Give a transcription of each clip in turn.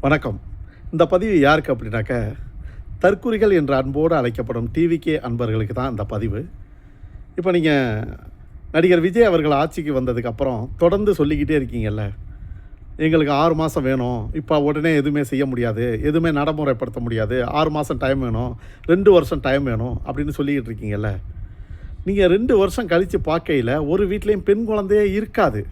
வணக்கம். இந்த பதிவு யாருக்கு அப்படின்னாக்க, தற்குறிகள் என்ற அன்போடு அழைக்கப்படும் டிவிகே அன்பர்களுக்கு தான் இந்த பதிவு. இப்போ நீங்கள் நடிகர் விஜய் அவர்கள் ஆட்சிக்கு வந்ததுக்கப்புறம் தொடர்ந்து சொல்லிக்கிட்டே இருக்கீங்கல்ல, எங்களுக்கு 6 மாதம் வேணும், இப்போ உடனே எதுவுமே செய்ய முடியாது, எதுவுமே நடைமுறைப்படுத்த முடியாது, 6 மாதம் டைம் வேணும், 2 வருஷம் டைம் வேணும் அப்படின்னு சொல்லிக்கிட்டு இருக்கீங்கல்ல. நீங்கள் 2 வருஷம் கழித்து பார்க்கையில் ஒரு வீட்லேயும் பெண் குழந்தையே இருக்காது.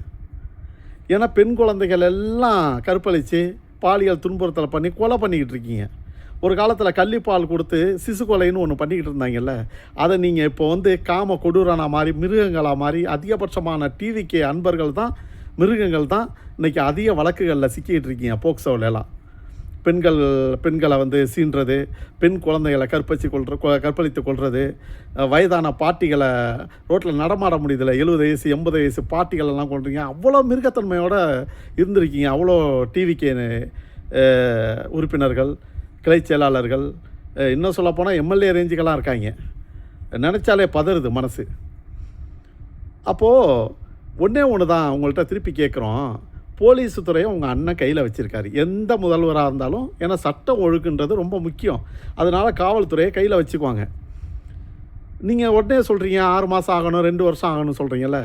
ஏன்னா பெண் குழந்தைகள் எல்லாம் கற்பழித்து பாலியல் துன்புறுத்தலை பண்ணி கொலை பண்ணிக்கிட்டு இருக்கீங்க. ஒரு காலத்தில் கள்ளிப்பால் கொடுத்து சிசு கொலைன்னு ஒன்று பண்ணிக்கிட்டு இருந்தாங்கல்ல, அதை நீங்கள் இப்போ காம கொடூரனா மாறி மிருகங்களாக மாறி அதிகபட்சமான டிவிக்கு அன்பர்கள் தான் மிருகங்கள் தான் இன்றைக்கி அதிக வழக்குகளில் சிக்கிக்கிட்டு இருக்கீங்க. போக்சோவிலலாம் பெண்களை சீன்றது, பெண் குழந்தைகளை கற்பழித்து கொள்வது, வயதான பாட்டிகளை ரோட்டில் நடமாட முடியுதில்ல, 70 வயசு 80 வயசு பாட்டிகளெல்லாம் கொள்றீங்க. அவ்வளோ மிருகத்தன்மையோடு இருந்திருக்கீங்க. அவ்வளோ டிவிக்கு உறுப்பினர்கள், கிளை செயலாளர்கள், இன்னும் சொல்லப்போனால் எம்எல்ஏ ரேஞ்சுக்கெல்லாம் இருக்காங்க. நினச்சாலே பதறுது மனசு. அப்போது ஒன்றே ஒன்று தான் உங்கள்கிட்ட திருப்பி கேட்குறோம். போலீஸ் துறையை உங்கள் அண்ணன் கையில் வச்சுருக்காரு, எந்த முதல்வராக இருந்தாலும். ஏன்னா சட்டம் ஒழுக்குன்றது ரொம்ப முக்கியம். அதனால் காவல்துறையை கையில் வச்சுக்குவாங்க. நீங்கள் உடனே சொல்கிறீங்க 6 மாதம் ஆகணும், 2 வருஷம் ஆகணும்னு சொல்கிறீங்கல்ல.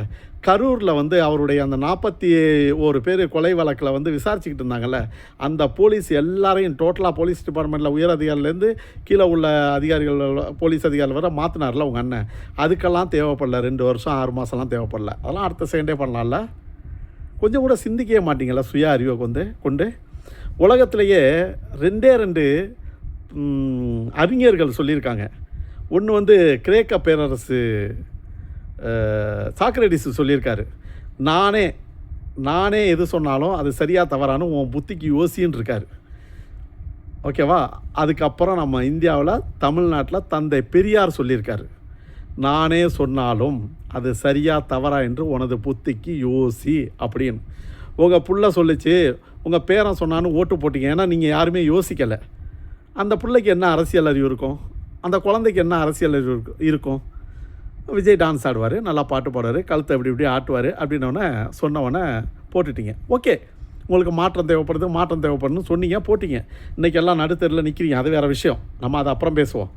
கரூரில் அவருடைய அந்த 41 பேர் கொலை வழக்கில் விசாரிச்சுக்கிட்டு இருந்தாங்கல்ல, அந்த போலீஸ் எல்லாரையும் டோட்டலாக போலீஸ் டிபார்ட்மெண்ட்டில் உயர் அதிகாரிலேருந்து கீழே உள்ள அதிகாரிகள், போலீஸ் அதிகாரிகள் வர மாற்றினார்ல உங்கள் அண்ணன். அதுக்கெல்லாம் தேவைப்படல 2 வருஷம் 6 மாதம்லாம் தேவைப்படல. அதெல்லாம் அடுத்த செகண்டே பண்ணலாம்ல. கொஞ்சம் கூட சிந்திக்கவே மாட்டீங்களா சுய அறிவை கொண்டு? உலகத்திலேயே 2 அறிஞர்கள் சொல்லியிருக்காங்க. ஒன்று கிரேக்க பேரரசு சாக்ரடிஸ் சொல்லியிருக்காரு, நானே எது சொன்னாலும் அது சரியாக தவறானு உன் புத்திக்கு யோசின்னு இருக்கார். ஓகேவா? அதுக்கப்புறம் நம்ம இந்தியாவில் தமிழ்நாட்டில் தந்தை பெரியார் சொல்லியிருக்காரு, நானே சொன்னாலும் அது சரியா தவறா என்று உனது புத்திக்கு யோசி அப்படின்னு. உங்கள் புள்ள சொல்லிச்சு, உங்கள் பேரன் சொன்னான்னு ஓட்டு போட்டிங்க. ஏன்னா நீங்கள் யாருமே யோசிக்கலை. அந்த பிள்ளைக்கு என்ன அரசியல் அறிவு இருக்கும்? அந்த குழந்தைக்கு என்ன அரசியல் அறிவு இருக்கும்? விஜய் டான்ஸ் ஆடுவார், நல்லா பாட்டு பாடுவார், கழுத்தை இப்படி ஆட்டுவார் அப்படின்னோடனே சொன்னவொடனே போட்டுட்டீங்க. ஓகே, உங்களுக்கு மாற்றம் தேவைப்படுதுன்னு சொன்னீங்க, போட்டிங்க. இன்றைக்கி எல்லாம் நடுத்தரில் நிற்கிறீங்க, அது வேறு விஷயம். நம்ம அதை அப்புறம் பேசுவோம்.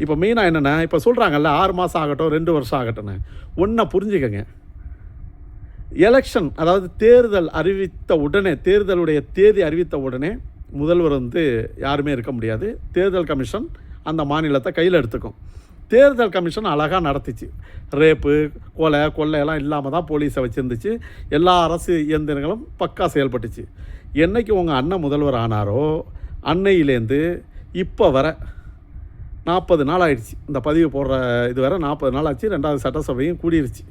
இப்போ மெயினாக என்னென்னா, இப்போ சொல்கிறாங்கல்ல 6 மாதம் ஆகட்டும் 2 வருஷம் ஆகட்டும்னு. ஒன்றை புரிஞ்சுக்கங்க, எலெக்ஷன் அதாவது தேர்தலுடைய தேதி அறிவித்த உடனே முதல்வர் யாருமே இருக்க முடியாது. தேர்தல் கமிஷன் அந்த மாநிலத்தை கையில் எடுத்துக்கும். தேர்தல் கமிஷன் அழகாக நடத்திச்சு. ரேப்பு, கொள்ளையெல்லாம் இல்லாமல் தான் போலீஸை வச்சுருந்துச்சு. எல்லா அரசு இயந்திரங்களும் பக்கா செயல்பட்டுச்சு. என்றைக்கு உங்கள் அண்ணன் முதல்வர் ஆனாரோ அன்னையிலேருந்து இப்போ வர 40 நாள் ஆயிடுச்சு. இந்த பதிவு போடுற இது வர 40 நாள் ஆச்சு. 2வது சட்டசபையும் கூடிருச்சு.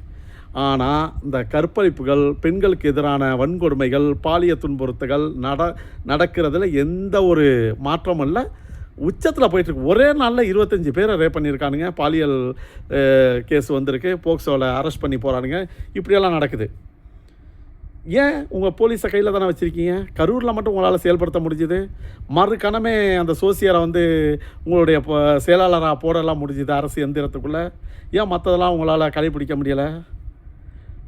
ஆனால் இந்த கற்பழிப்புகள், பெண்களுக்கு எதிரான வன்கொடுமைகள், பாலியல் துன்புறுத்தல்கள் நடக்கிறதுல எந்த ஒரு மாற்றமும் இல்லை. உச்சத்தில் போயிட்டுருக்கு. ஒரே நாளில் 25 பேரை ரேப் பண்ணியிருக்கானுங்க. பாலியல் கேஸ் வந்திருக்கு. போக்சோவில் அரெஸ்ட் பண்ணி போகிறானுங்க. இப்படியெல்லாம் நடக்குது. ஏன் உங்கள் போலீஸை கையில் தானே வச்சுருக்கீங்க? கரூரில் மட்டும் உங்களால் செயல்படுத்த முடிஞ்சுது. மறுகணமே அந்த சோசியரை உங்களுடைய செயலாளராக போடலாம் முடிஞ்சுது அரசு எந்திரத்துக்குள்ளே. ஏன் மற்றதெல்லாம் உங்களால் கடைப்பிடிக்க முடியலை?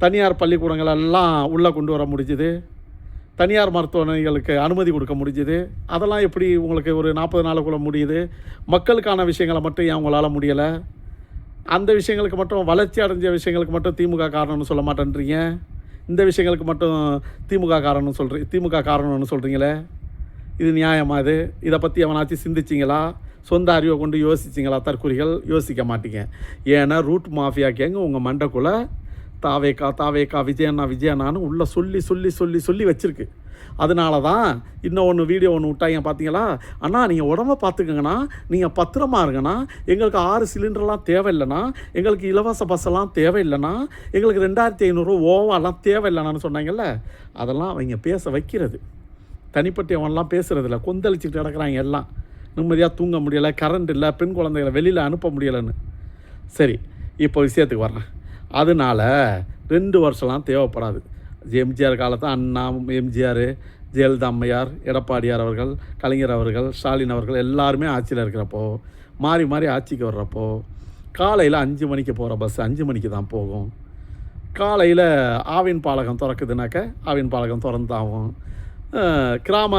தனியார் பள்ளிக்கூடங்களெல்லாம் உள்ளே கொண்டு வர முடிஞ்சுது. தனியார் மருத்துவமனைகளுக்கு அனுமதி கொடுக்க முடிஞ்சுது. அதெல்லாம் எப்படி உங்களுக்கு ஒரு 40 நாளுக்குள்ளே முடியுது? மக்களுக்கான விஷயங்களை மட்டும் ஏன் உங்களால் முடியலை? அந்த விஷயங்களுக்கு மட்டும், வளர்ச்சி அடைஞ்ச விஷயங்களுக்கு மட்டும் திமுக காரணம்னு சொல்ல மாட்டேன்றீங்க. இந்த விஷயங்களுக்கு மட்டும் திமுக காரணம்னு சொல்கிறீங்களே, இது நியாயமா? இதை பற்றி எவனாச்சும் சிந்திச்சிங்களா? சொந்த அறிவை கொண்டு யோசிச்சிங்களா? தற்குறிகள் யோசிக்க மாட்டீங்க. ஏன்னா ரூட் மாஃபியா கேங்க உங்கள் மண்டைக்குள்ளே தாவேக்கா விஜயண்ணான்னு உள்ளே சொல்லி வச்சுருக்கு. அதனால தான் இன்னொன்று வீடியோ விட்டாங்க பார்த்தீங்களா? அண்ணா நீங்கள் உடம்ப பார்த்துக்கங்கண்ணா, நீங்கள் பத்திரமா இருங்கண்ணா, எங்களுக்கு 6 சிலிண்டர்லாம் தேவையில்லைண்ணா, எங்களுக்கு இலவச பஸ்ஸெல்லாம் தேவையில்லைண்ணா, எங்களுக்கு 2500 ஓவாலாம் தேவையில்லைண்ணான்னு சொன்னாங்கல்ல. அதெல்லாம் அவங்க பேச வைக்கிறது. தனிப்பட்டவன்லாம் பேசுகிறதில்ல. கொந்தளிச்சுட்டு கிடக்குறாங்க எல்லாம். நிம்மதியாக தூங்க முடியலை, கரண்ட் இல்லை, பெண் குழந்தைகளை வெளியில் அனுப்ப முடியலைன்னு. சரி, இப்போ விஷயத்துக்கு வர்றேன். அதனால் 2 வருஷம்லாம் தேவைப்படாது. எம்ஜிஆர் காலத்தில் அண்ணா, எம்ஜிஆர், ஜெயலலிதா அம்மையார், எடப்பாடியார் அவர்கள், கலைஞர் அவர்கள், ஸ்டாலின் அவர்கள் எல்லாருமே ஆட்சியில் இருக்கிறப்போ, மாறி ஆட்சிக்கு வர்றப்போ காலையில் 5 மணிக்கு போகிற பஸ் 5 மணிக்கு தான் போகும். காலையில் ஆவின் பாலகம் திறக்குதுனாக்க ஆவின் பாலகம் திறந்தாகும். கிராம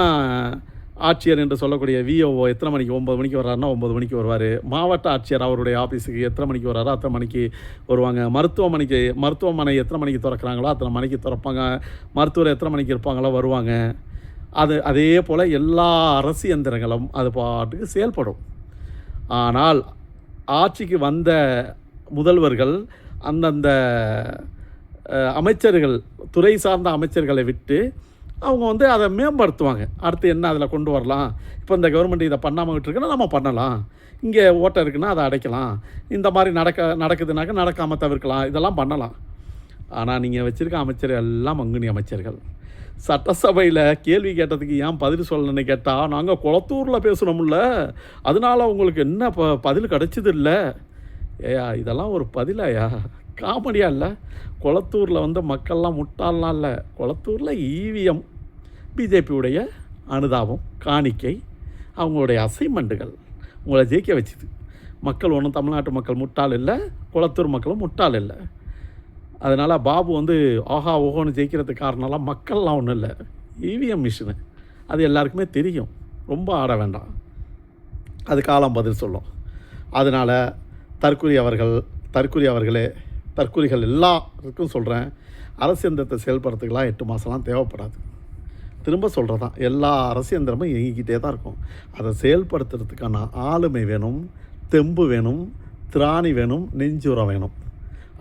ஆட்சியர் என்று சொல்லக்கூடிய விஓஓ எத்தனை மணிக்கு 9 மணிக்கு வர்றாருன்னா 9 மணிக்கு வருவார். மாவட்ட ஆட்சியர் அவருடைய ஆஃபீஸுக்கு எத்தனை மணிக்கு வர்றாரோ அத்தனை மணிக்கு வருவாங்க. மருத்துவமனை எத்தனை மணிக்கு திறக்கிறாங்களோ அத்தனை மணிக்கு திறப்பாங்க. மருத்துவர் எத்தனை மணிக்கு இருப்பாங்களோ வருவாங்க. அதே போல் எல்லா அரசு எந்திரங்களும் அது பாட்டுக்கு செயல்படும். ஆனால் ஆட்சிக்கு வந்த முதல்வர்கள் அந்தந்த அமைச்சர்கள், துறை சார்ந்த அமைச்சர்களை விட்டு அவங்க அதை மேம்படுத்துவாங்க. அடுத்து என்ன அதில் கொண்டு வரலாம், இப்போ இந்த கவர்மெண்ட் இதை பண்ணாமல் விட்டுருக்குன்னா நம்ம பண்ணலாம், இங்கே ஓட்டை இருக்குன்னா அதை அடைக்கலாம், இந்த மாதிரி நடக்குதுனாக்கா நடக்காமல் தவிர்க்கலாம், இதெல்லாம் பண்ணலாம். ஆனால் நீங்கள் வச்சுருக்க அமைச்சர் எல்லாம் மங்குனி அமைச்சர்கள். சட்டசபையில் கேள்வி கேட்டதுக்கு ஏன் பதில் சொல்லணும்னு கேட்டால், நாங்கள் குளத்தூரில் பேசுகிறோம்ல, அதனால் உங்களுக்கு என்ன பதில் கிடச்சிது இல்லை. ஏயா இதெல்லாம் ஒரு பதிலாயா? காமெடியாக இல்லை? குளத்தூரில் மக்கள்லாம் முட்டாள்லாம் இல்லை. குளத்தூரில் இவிஎம் பிஜேபியுடைய அனுதாபம், காணிக்கை, அவங்களுடைய அசைன்மெண்ட்டுகள் உங்களை ஜெயிக்க வச்சுது. மக்கள் ஒன்றும் தமிழ்நாட்டு மக்கள் முட்டாள் இல்லை, குளத்தூர் மக்களும் முட்டாள் இல்லை. அதனால் பாபு ஆஹா ஓஹோன்னு ஜெயிக்கிறதுக்கு காரணம்லாம் மக்கள்லாம் ஒன்றும் இல்லை, இவிஎம் மிஷினு. அது எல்லாருக்குமே தெரியும், ரொம்ப ஆட வேண்டாம், அது காலம் பதில் சொல்லும். அதனால் தற்குறிகள் எல்லாருக்கும் சொல்கிறேன், அரசு எந்திரத்தை செயல்படுறதுக்கெல்லாம் 8 மாதம்லாம் தேவைப்படாது. திரும்ப சொல்கிறதான், எல்லா அரசு எந்திரமும் இயங்கிக்கிட்டே தான் இருக்கும். அதை செயல்படுத்துறதுக்கான ஆளுமை வேணும், தெம்பு வேணும், திராணி வேணும், நெஞ்சுரம் வேணும்.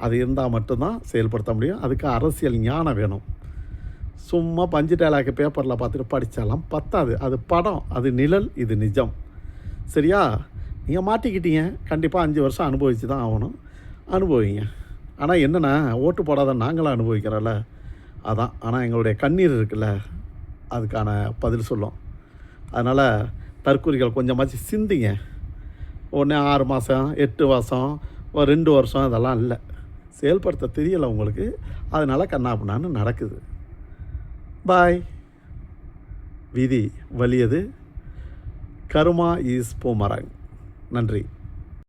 அது இருந்தால் மட்டும்தான் செயல்படுத்த முடியும். அதுக்கு அரசியல் ஞானம் வேணும். சும்மா பஞ்சு டேலாக்கு பேப்பரில் பார்த்துட்டு படித்தாலாம் பத்தாது. அது படம், அது நிழல், இது நிஜம். சரியா? நீங்கள் மாட்டிக்கிட்டீங்க, கண்டிப்பாக 5 வருஷம் அனுபவித்து தான் ஆகணும். அனுபவிங்க. ஆனால் என்னென்னா, ஓட்டு போடாத நாங்களும் அனுபவிக்கிறோம்ல, அதான். ஆனால் எங்களுடைய கண்ணீர் இருக்குல்ல, அதுக்கான பதில் சொல்லும். அதனால் தற்கூரிகள் கொஞ்சமாச்சு சிந்திங்க. உடனே 6 மாதம் 8 மாதம் 2 வருஷம் இதெல்லாம் இல்லை, செயல்படுத்த தெரியலை உங்களுக்கு. அதனால் கண்ணாப்பின்னான்னு நடக்குது. பாய். விதி வலியது, கர்மா இஸ் பூமராங். நன்றி.